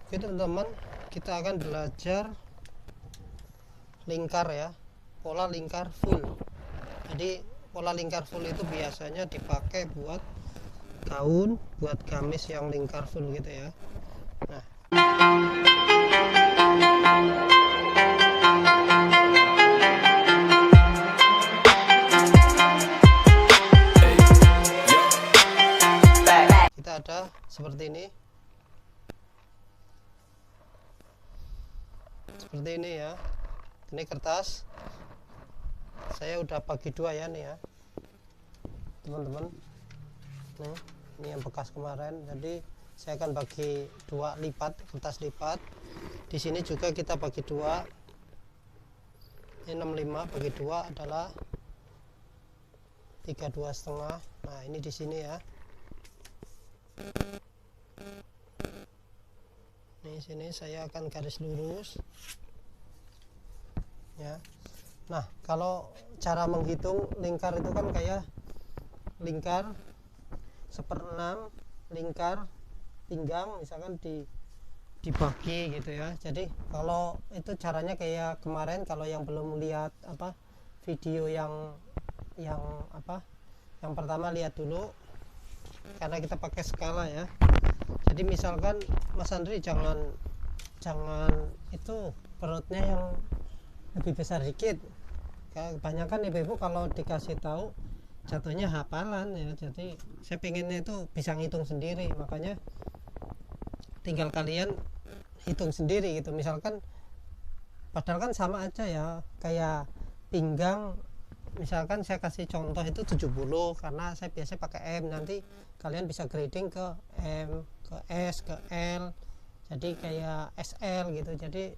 Oke teman-teman, kita akan belajar lingkar ya, pola lingkar full. Jadi pola lingkar full itu biasanya dipakai buat gaun, buat gamis yang lingkar full gitu ya. Nah, kita ada seperti ini ya. Ini kertas saya udah bagi dua ya nih ya teman-teman. Nih, ini yang bekas kemarin, jadi saya akan bagi dua, lipat, kertas lipat. Di sini juga kita bagi dua. Ini 65 bagi dua adalah 32,5. Nah, ini di sini ya. Di sini saya akan garis lurus ya. Nah, kalau cara menghitung lingkar itu kan kayak lingkar 1/6 lingkar pinggang misalkan dibagi gitu ya. Jadi kalau itu caranya kayak kemarin, kalau yang belum lihat video yang pertama, lihat dulu karena kita pakai skala ya. Jadi misalkan Mas Andri jangan itu perutnya yang lebih besar dikit. Kebanyakan ibu-ibu kalau dikasih tahu jatuhnya hafalan ya. Jadi saya pengennya itu bisa ngitung sendiri, makanya tinggal kalian hitung sendiri gitu. Misalkan padahal kan sama aja ya, kayak pinggang misalkan saya kasih contoh itu 70 karena saya biasa pakai M, nanti kalian bisa grading ke M, ke S, ke L, jadi kayak SL gitu. Jadi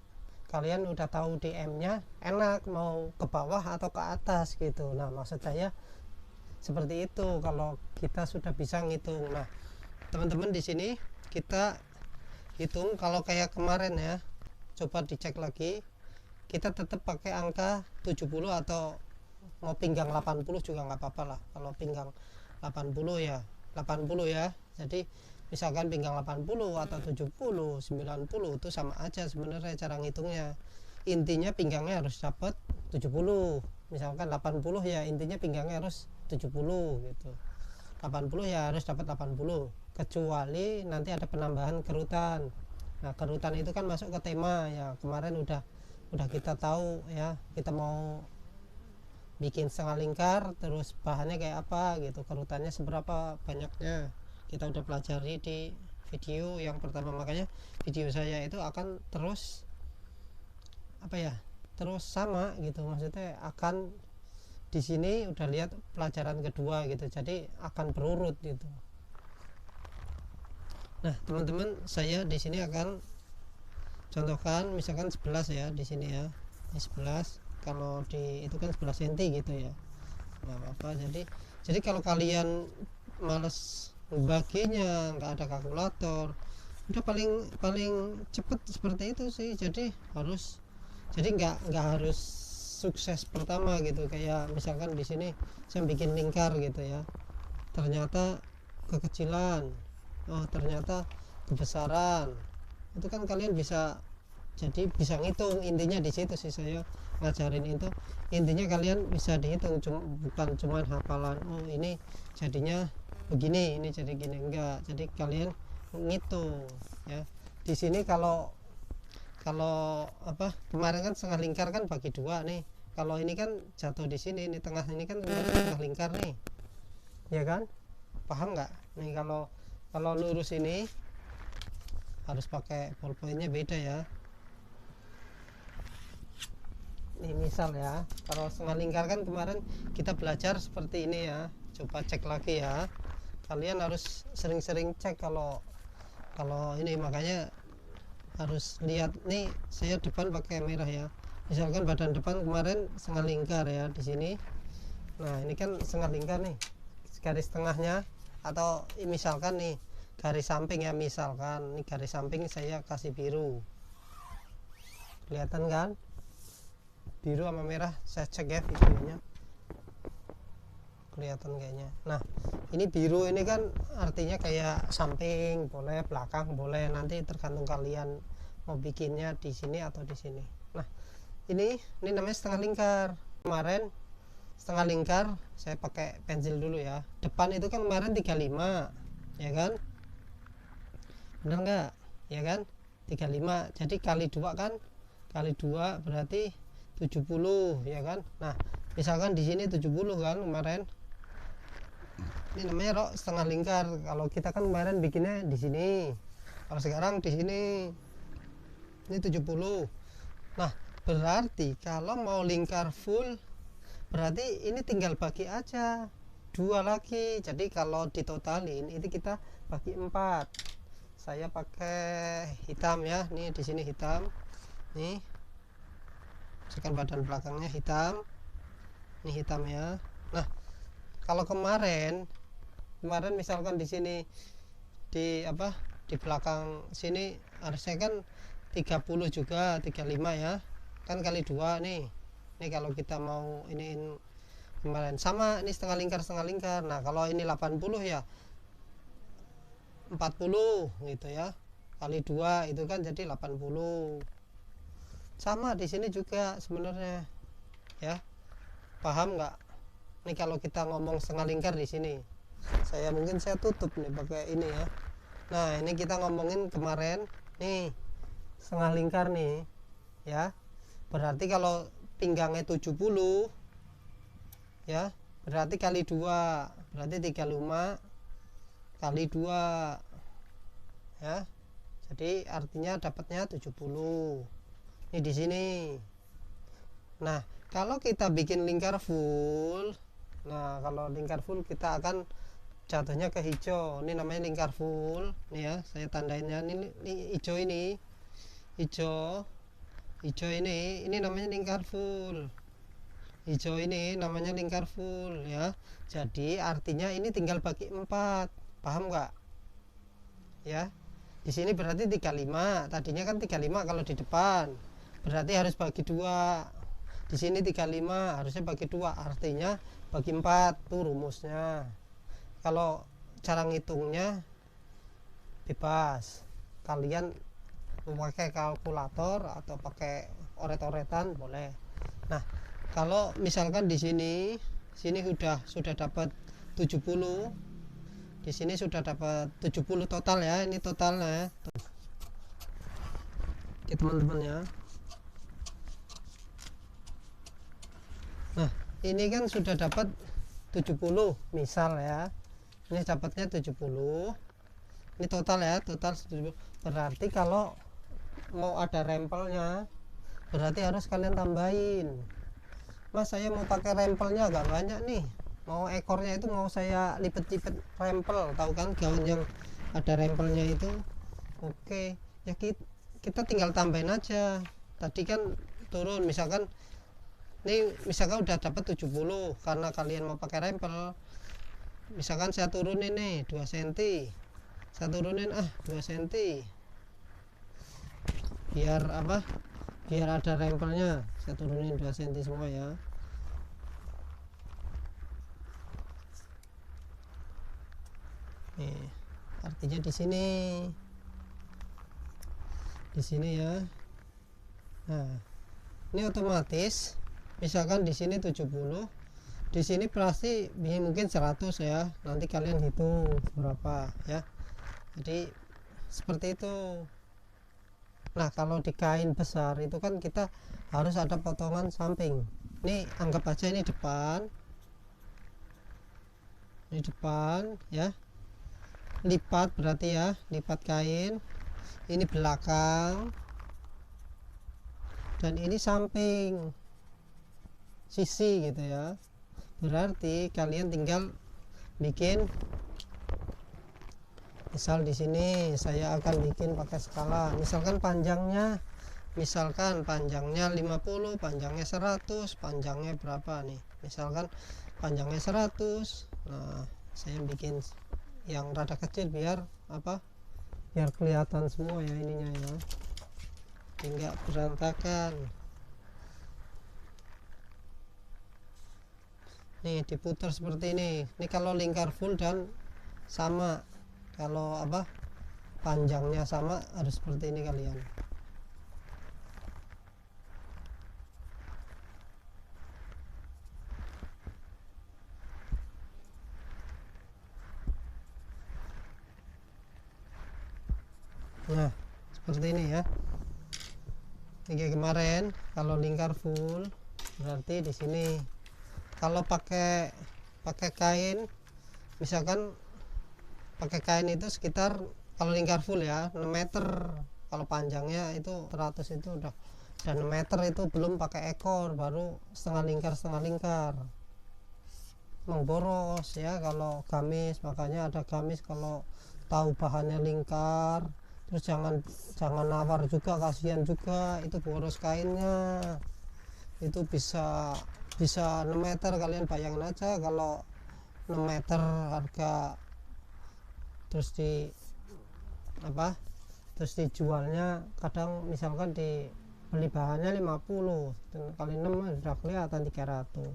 kalian udah tahu di M nya enak mau ke bawah atau ke atas gitu. Nah, maksud saya seperti itu kalau kita sudah bisa ngitung. Nah teman-teman, di sini kita hitung kalau kayak kemarin ya, coba dicek lagi, kita tetap pakai angka 70 atau mau pinggang 80 juga nggak apa-apa lah. Kalau pinggang 80 ya 80 ya. Jadi misalkan pinggang 80 atau 70, 90 itu sama aja sebenarnya cara ngitungnya. Intinya pinggangnya harus dapat 70. Misalkan 80 ya intinya pinggangnya harus 70 gitu. 80 ya harus dapat 80, kecuali nanti ada penambahan kerutan. Nah, kerutan itu kan masuk ke tema ya. Kemarin udah kita tahu ya, kita mau bikin setengah lingkar, terus bahannya kayak apa gitu, kerutannya seberapa banyaknya, kita udah pelajari di video yang pertama. Makanya video saya itu akan terus terus sama gitu, maksudnya akan di sini udah lihat pelajaran kedua gitu, jadi akan berurut gitu. Nah teman-teman, saya di sini akan contohkan misalkan 11 ya di sini ya, ini 11, kalau di itu kan 11 cm gitu ya, nggak apa-apa. Jadi kalau kalian males baginya, nggak ada kalkulator, udah paling cepet seperti itu sih. Jadi nggak harus sukses pertama gitu. Kayak misalkan di sini saya bikin lingkar gitu ya, ternyata kekecilan, oh ternyata kebesaran, itu kan kalian bisa ngitung. Intinya di situ sih saya ngajarin itu, intinya kalian bisa dihitung, bukan cuma hafalan, oh ini jadinya begini, ini jadi gini, enggak. Jadi kalian ngitung ya. Di sini kalau kemarin kan setengah lingkar kan bagi dua nih. Kalau ini kan jatuh di sini, ini tengah, ini kan setengah lingkar nih ya kan, paham nggak nih? Kalau lurus ini harus pakai ballpointnya beda ya. Ini misal ya, kalau setengah lingkar kan kemarin kita belajar seperti ini ya. Coba cek lagi ya, kalian harus sering-sering cek kalau ini. Makanya harus lihat nih, saya depan pakai merah ya. Misalkan badan depan kemarin setengah lingkar ya di sini. Nah ini kan setengah lingkar nih, garis tengahnya, atau misalkan nih garis samping ya, misalkan ini garis samping saya kasih biru, kelihatan kan biru sama merah. Saya cek ya videonya, kelihatan kayaknya. Nah Ini biru ini kan artinya kayak samping boleh, belakang boleh, nanti tergantung kalian mau bikinnya di sini atau di sini. Nah ini namanya setengah lingkar. Kemarin setengah lingkar saya pakai pensil dulu ya. Depan itu kan kemarin 35 ya kan, bener nggak ya kan, 35 jadi kali 2 kan, kali 2 berarti 70 ya kan. Nah misalkan di sini 70 kan kemarin, ini namanya rok setengah lingkar. Kalau kita kan kemarin bikinnya di sini, kalau sekarang di sini, ini 70. Nah berarti kalau mau lingkar full berarti ini tinggal bagi aja 2 lagi. Jadi kalau ditotalin itu kita bagi 4. Saya pakai hitam ya, nih di sini hitam nih, misalkan badan belakangnya hitam, ini hitam ya. Nah kalau kemarin misalkan di sini di apa, di belakang sini harusnya kan 30 juga 35 ya kan, kali 2 nih. Ini kalau kita mau iniin kemarin sama, ini setengah lingkar. Nah kalau ini 80 ya 40 gitu ya, kali 2 itu kan jadi 80. Sama di sini juga sebenarnya ya, paham nggak? Ini kalau kita ngomong setengah lingkar di sini, saya tutup nih pakai ini ya. Nah ini kita ngomongin kemarin nih setengah lingkar nih ya, berarti kalau pinggangnya 70 ya, berarti kali 2 berarti 35 kali 2 ya, jadi artinya dapatnya 70 ini di sini. Nah kalau kita bikin lingkar full, nah kalau lingkar full kita akan jatuhnya ke hijau. Ini namanya lingkar full nih ya, saya tandainnya ini hijau, ini hijau ini namanya lingkar full. Hijau ini namanya lingkar full ya. Jadi artinya ini tinggal bagi 4, paham nggak ya? Di sini berarti 35, tadinya kan 35 kalau di depan, berarti harus bagi 2. Di sini 35 harusnya bagi 2, artinya bagi 4 tuh rumusnya. Kalau cara ngitungnya bebas, kalian memakai kalkulator atau pakai oret-oretan boleh. Nah kalau misalkan di sini sudah dapat 70, di sini sudah dapat 70 total ya, ini totalnya ya teman-teman ya. Nah ini kan sudah dapat 70 misal ya, ini dapatnya 70, ini total ya, total 70. Berarti kalau mau ada rempelnya berarti harus kalian tambahin. Mas saya mau pakai rempelnya agak banyak nih, mau ekornya itu mau saya lipet-lipet rempel, tahu kan gaun yang ada rempelnya itu. Oke ya, kita tinggal tambahin aja. Tadi kan turun, misalkan udah dapat 70, karena kalian mau pakai rempel, misalkan saya turunin nih 2 cm, saya turunin 2 cm biar apa, biar ada rempelnya, saya turunin 2 cm semua ya. Nih artinya di sini ya. Nah ini otomatis misalkan di sini 70, di sini pasti mungkin 100 ya, nanti kalian hitung berapa ya. Jadi seperti itu. Nah kalau di kain besar itu kan kita harus ada potongan samping. Ini anggap aja ini depan ya, lipat berarti ya, lipat kain, ini belakang, dan ini samping sisi gitu ya. Berarti kalian tinggal bikin, misal di sini saya akan bikin pakai skala, misalkan panjangnya 50, panjangnya 100, panjangnya berapa nih, misalkan panjangnya 100. Nah saya bikin yang rada kecil biar apa, biar kelihatan semua ya ininya ya, enggak berantakan. nih diputar seperti ini kalau lingkar full dan sama, kalau apa panjangnya sama harus seperti ini kalian. Nah seperti ini ya. Kayak kemarin kalau lingkar full berarti di sini. Kalau pakai kain, misalkan pakai kain itu sekitar, kalau lingkar full ya 6 meter, kalau panjangnya itu 100 itu udah, dan 6 meter itu belum pakai ekor, baru setengah lingkar emang boros ya kalau gamis. Makanya ada gamis kalau tahu bahannya lingkar, terus jangan nawar juga, kasihan juga itu boros kainnya. Itu bisa 6 meter, kalian bayangin aja kalau 6 meter harga, terus dijualnya kadang misalkan beli bahannya 50 kali 6 sudah kelihatan 300,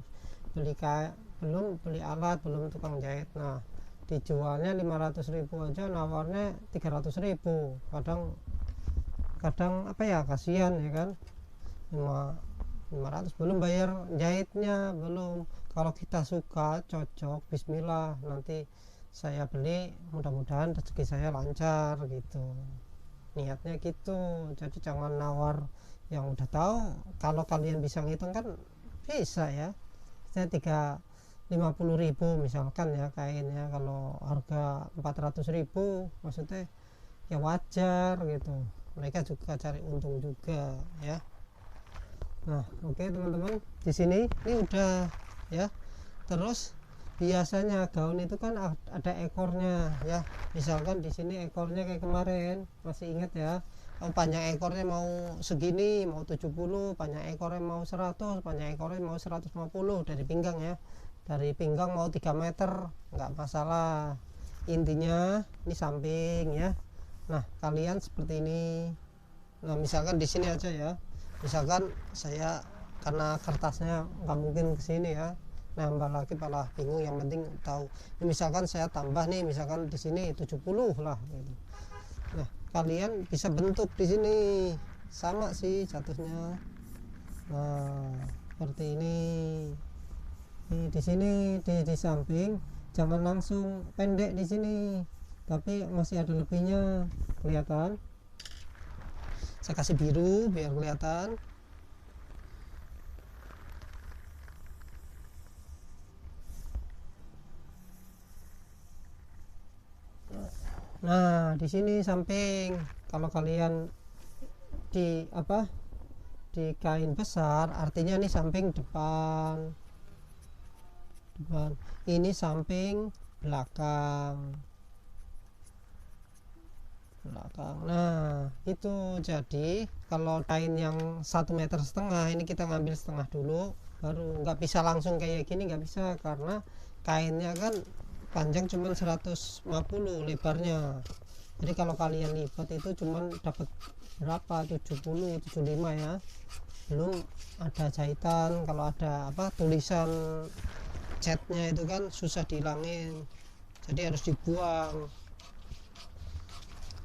belum beli alat, belum tukang jahit. Nah dijualnya 500.000 aja, nawarnya 300.000. kadang apa ya, kasihan ya kan, 500 belum bayar jahitnya, belum. Kalau kita suka cocok, bismillah, nanti saya beli, mudah-mudahan rezeki saya lancar gitu, niatnya gitu. Jadi jangan nawar yang udah tahu. Kalau kalian bisa ngitung kan bisa ya, saya 50.000 misalkan ya kainnya, kalau harga 400.000 maksudnya ya wajar gitu, mereka juga cari untung juga ya. Nah oke teman-teman, di sini ini udah ya. Terus biasanya gaun itu kan ada ekornya ya, misalkan di sini ekornya kayak kemarin, masih ingat ya, panjang ekornya mau segini, mau 70, panjang ekornya mau 100, panjang ekornya mau 150 dari pinggang ya, dari pinggang mau 3 meter nggak masalah, intinya ini samping ya. Nah kalian seperti ini. Nah misalkan di sini aja ya, misalkan saya karena kertasnya nggak mungkin kesini ya, nambah lagi malah bingung, yang penting tahu. Ini misalkan saya tambah nih, misalkan di sini 70 lah gitu. Nah kalian bisa bentuk di sini sama sih jatuhnya. Nah seperti ini. Di sini di samping jangan langsung pendek di sini, tapi masih ada lebihnya, kelihatan. Saya kasih biru biar kelihatan. Nah di sini samping, kalau kalian di kain besar, artinya ini samping depan, ini samping belakang. Nah itu, jadi kalau kain yang 1,5 meter ini kita ngambil setengah dulu, baru. Nggak bisa langsung kayak gini, nggak bisa, karena kainnya kan panjang cuman 150 lebarnya. Jadi kalau kalian lipat itu cuman dapat berapa, 70 75 ya, belum ada jahitan. Kalau ada tulisan catnya itu kan susah dihilangin, jadi harus dibuang.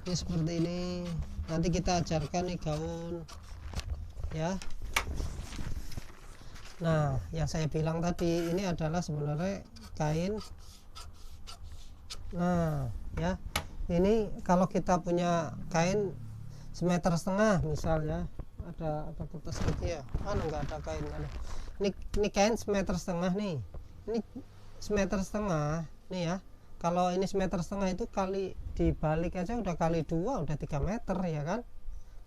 Ini seperti ini, nanti kita ajarkan nih gaun ya. Nah yang saya bilang tadi ini adalah sebenarnya kain. Nah ya, ini kalau kita punya kain 1,5 meter misal ya, ada kertas gitu ya, nggak ada kain, ada ini kain 1,5 meter nih, ini 1,5 meter nih ya. Kalau ini 1,5 meter itu kali dibalik aja udah kali 2, udah 3 meter ya kan,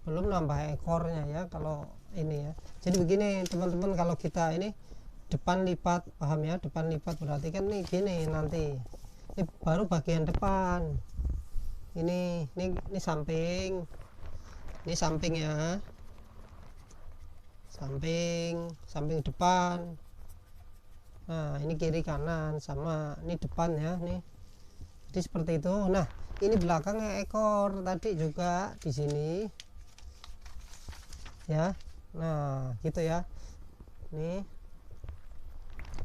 belum nambah ekornya ya kalau ini ya. Jadi begini teman-teman, kalau kita ini depan lipat, paham ya, depan lipat berarti kan nih gini, nanti ini baru bagian depan, ini samping, ini samping ya, samping depan. Nah ini kiri kanan sama, ini depan ya nih. Jadi seperti itu. Nah ini belakangnya ekor tadi juga di sini ya. Nah gitu ya, nih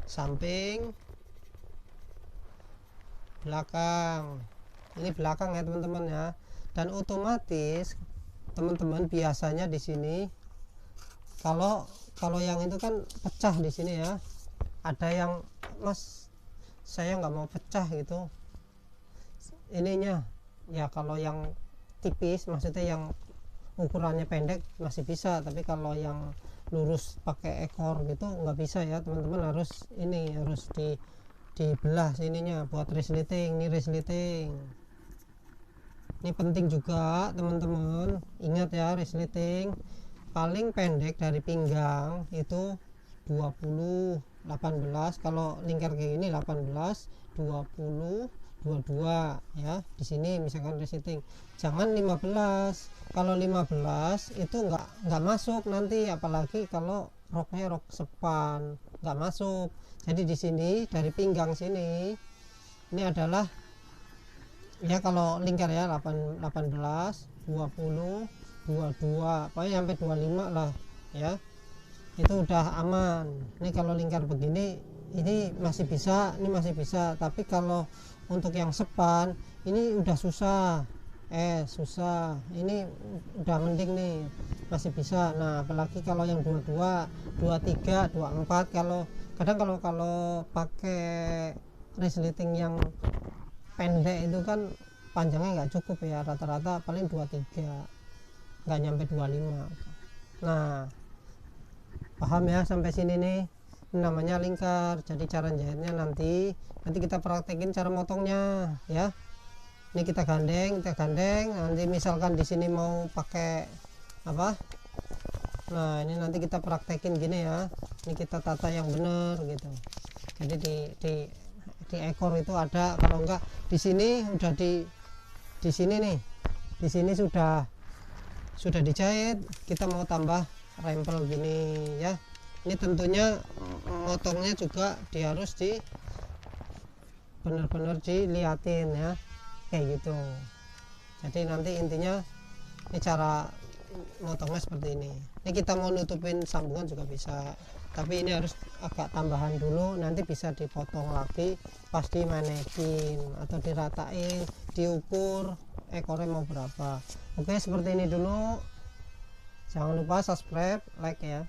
samping, belakang. Ini belakang ya teman-teman ya. Dan otomatis teman-teman biasanya di sini kalau yang itu kan pecah di sini ya. Ada yang mas saya nggak mau pecah gitu ininya ya. Kalau yang tipis maksudnya yang ukurannya pendek masih bisa, tapi kalau yang lurus pakai ekor gitu nggak bisa ya teman-teman. Harus ini harus dibelah sininya buat resleting. Ini resleting ini penting juga teman-teman, ingat ya, resleting paling pendek dari pinggang itu 20 18. Kalau lingkar kayak gini 18 20 22 ya. Di sini misalkan resleting jangan 15. Kalau 15 itu nggak masuk nanti, apalagi kalau roknya rok sepan nggak masuk. Jadi di sini dari pinggang sini ini adalah ya, kalau lingkar ya 18 20 22 pokoknya sampai 25 lah ya, itu udah aman. Ini kalau lingkar begini ini masih bisa, tapi kalau untuk yang sepan ini udah susah, susah. Ini udah mending nih masih bisa. Nah apalagi kalau yang 22 23 24, kalau kadang kalau pakai resleting yang pendek itu kan panjangnya nggak cukup ya, rata-rata paling 23 nggak nyampe 25. Nah paham ya sampai sini nih, ini namanya lingkar. Jadi cara jahitnya nanti kita praktekin cara motongnya ya. Ini kita gandeng nanti misalkan di sini mau pakai apa, nah ini nanti kita praktekin gini ya. Ini kita tata yang benar gitu. Jadi di ekor itu ada, kalau enggak di sini udah di sini nih, di sini sudah dijahit, kita mau tambah rempel gini ya. Ini tentunya motongnya juga harus benar-benar diliatin ya kayak gitu. Jadi nanti intinya ini cara motongnya seperti ini. Ini kita mau nutupin sambungan juga bisa, tapi ini harus agak tambahan dulu, nanti bisa dipotong lagi pas dimanekin atau diratain, diukur ekornya mau berapa. Oke seperti ini dulu, jangan lupa subscribe, like ya.